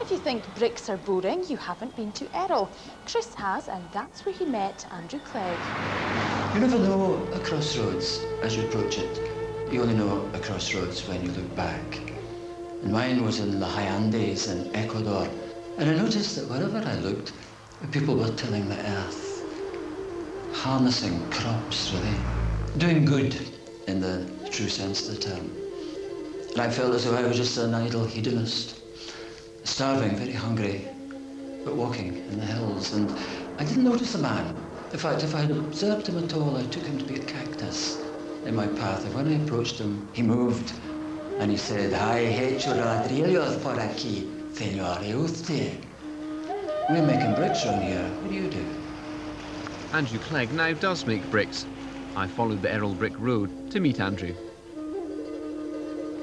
If you think bricks are boring, you haven't been to Errol. Chris has, and that's where he met Andrew Clegg. You never know a crossroads as you approach it. You only know a crossroads when you look back. And mine was in the high Andes in Ecuador. And I noticed that wherever I looked, people were tilling the earth, harnessing crops, really, doing good in the true sense of the term. And I felt as though I was just an idle hedonist, starving, very hungry, but walking in the hills. And I didn't notice the man. In fact, if I had observed him at all, I took him to be a cactus in my path. And when I approached him, he moved, and he said, "Hai hecho ladrillos por aquí, señor, ¿y usted? We're making bricks around here. What do you do?" Andrew Clegg now does make bricks. I followed the Errol Brick Road to meet Andrew.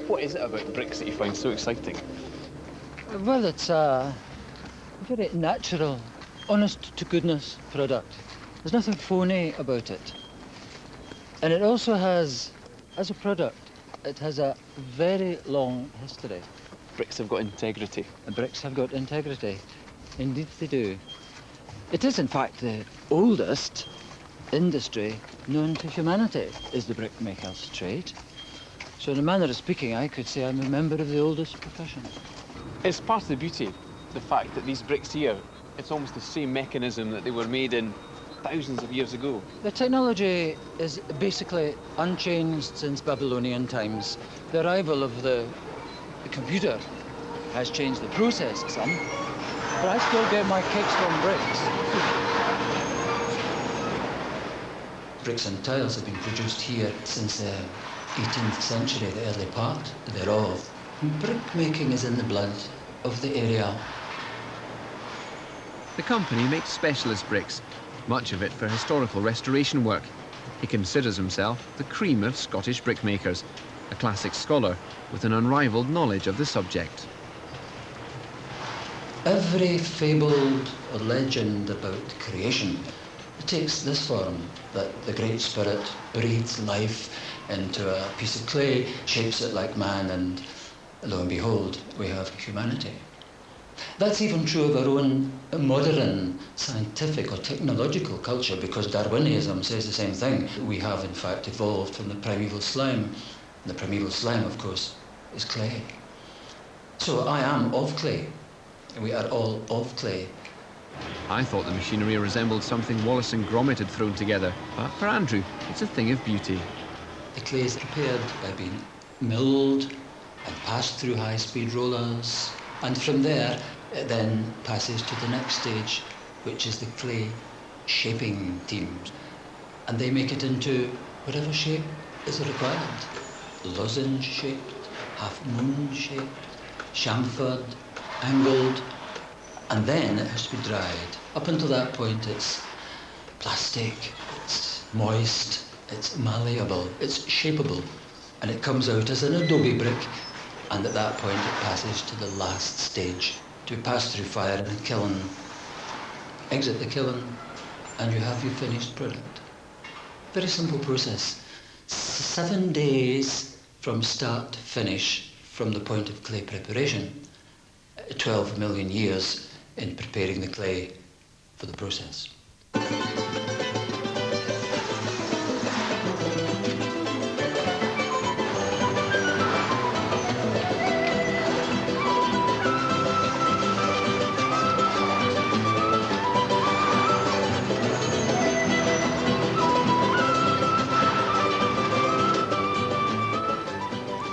What is it about bricks that you find so exciting? Well, it's a very natural, honest-to-goodness product. There's nothing phony about it. And it also has, as a product, it has a very long history. Bricks have got integrity. And bricks have got integrity. Indeed they do. It is, in fact, the oldest industry known to humanity is the brickmaker's trade. So in a manner of speaking, I could say I'm a member of the oldest profession. It's part of the beauty, the fact that these bricks here, it's almost the same mechanism that they were made in thousands of years ago. The technology is basically unchanged since Babylonian times. The arrival of the computer has changed the process some, but I still get my kicks from bricks. Bricks and tiles have been produced here since the 18th century, the early part thereof. Brickmaking is in the blood of the area. The company makes specialist bricks, much of it for historical restoration work. He considers himself the cream of Scottish brickmakers, a classic scholar with an unrivalled knowledge of the subject. Every fabled or legend about creation takes this form, that the Great Spirit breathes life into a piece of clay, shapes it like man, and lo and behold, we have humanity. That's even true of our own modern scientific or technological culture, because Darwinism says the same thing. We have, in fact, evolved from the primeval slime. And the primeval slime, of course, is clay. So I am of clay. We are all of clay. I thought the machinery resembled something Wallace and Gromit had thrown together, but for Andrew, it's a thing of beauty. The clay is prepared by being milled and passed through high-speed rollers, and from there it then passes to the next stage, which is the clay shaping team. And they make it into whatever shape is required. Lozenge-shaped, half-moon-shaped, chamfered, angled, and then it has to be dried. Up until that point it's plastic, it's moist, it's malleable, it's shapeable, and it comes out as an adobe brick, and at that point it passes to the last stage, to pass through fire in a kiln. Exit the kiln, and you have your finished product. Very simple process. 7 days from start to finish from the point of clay preparation. 12 million years in preparing the clay for the process.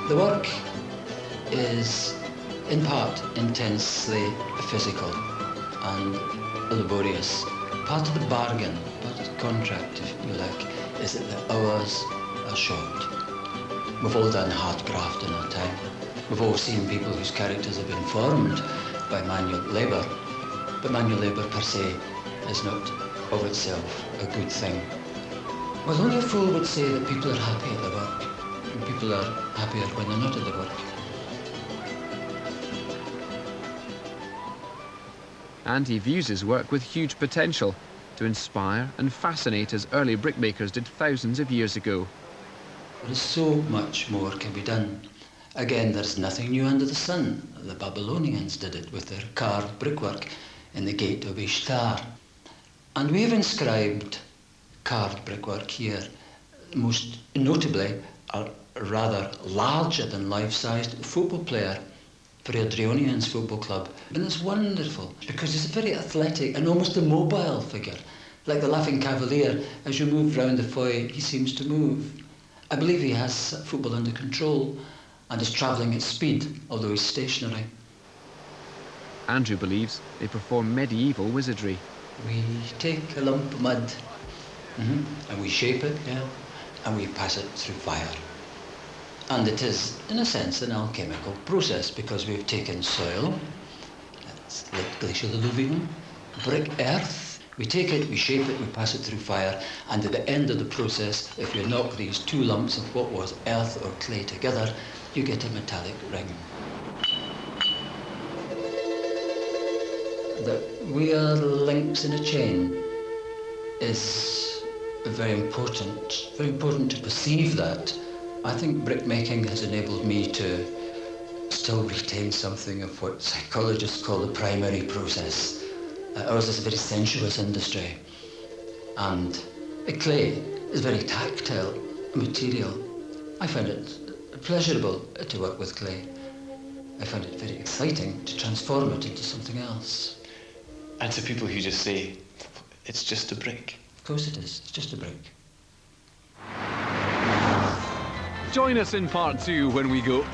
The work is in part intensely physical and laborious. Part of the bargain, part of the contract, if you like, is that the hours are short. We've all done hard graft in our time. We've all seen people whose characters have been formed by manual labour, but manual labour per se is not of itself a good thing. Well, only a fool would say that people are happy at the work, and people are happier when they're not at the work. And he views his work with huge potential to inspire and fascinate as early brickmakers did thousands of years ago. There is so much more can be done. Again, there's nothing new under the sun. The Babylonians did it with their carved brickwork in the gate of Ishtar. And we've inscribed carved brickwork here, most notably a rather larger than life-sized football player for Adrionians Football Club. And it's wonderful because he's a very athletic and almost immobile figure. Like the Laughing Cavalier, as you move round the foyer, he seems to move. I believe he has football under control and is travelling at speed, although he's stationary. Andrew believes they perform medieval wizardry. We take a lump of mud and we shape it, and we pass it through fire. And it is, in a sense, an alchemical process because we've taken soil, that's like glacial alluvium, brick earth. We take it, we shape it, we pass it through fire, and at the end of the process, if you knock these two lumps of what was earth or clay together, you get a metallic ring. That we are links in a chain is very important to perceive that. I think brickmaking has enabled me to still retain something of what psychologists call the primary process. Ours is a very sensuous industry, and clay is a very tactile material. I find it pleasurable to work with clay. I find it very exciting to transform it into something else. And to people who just say, it's just a brick. Of course it is, it's just a brick. Join us in part 2 when we go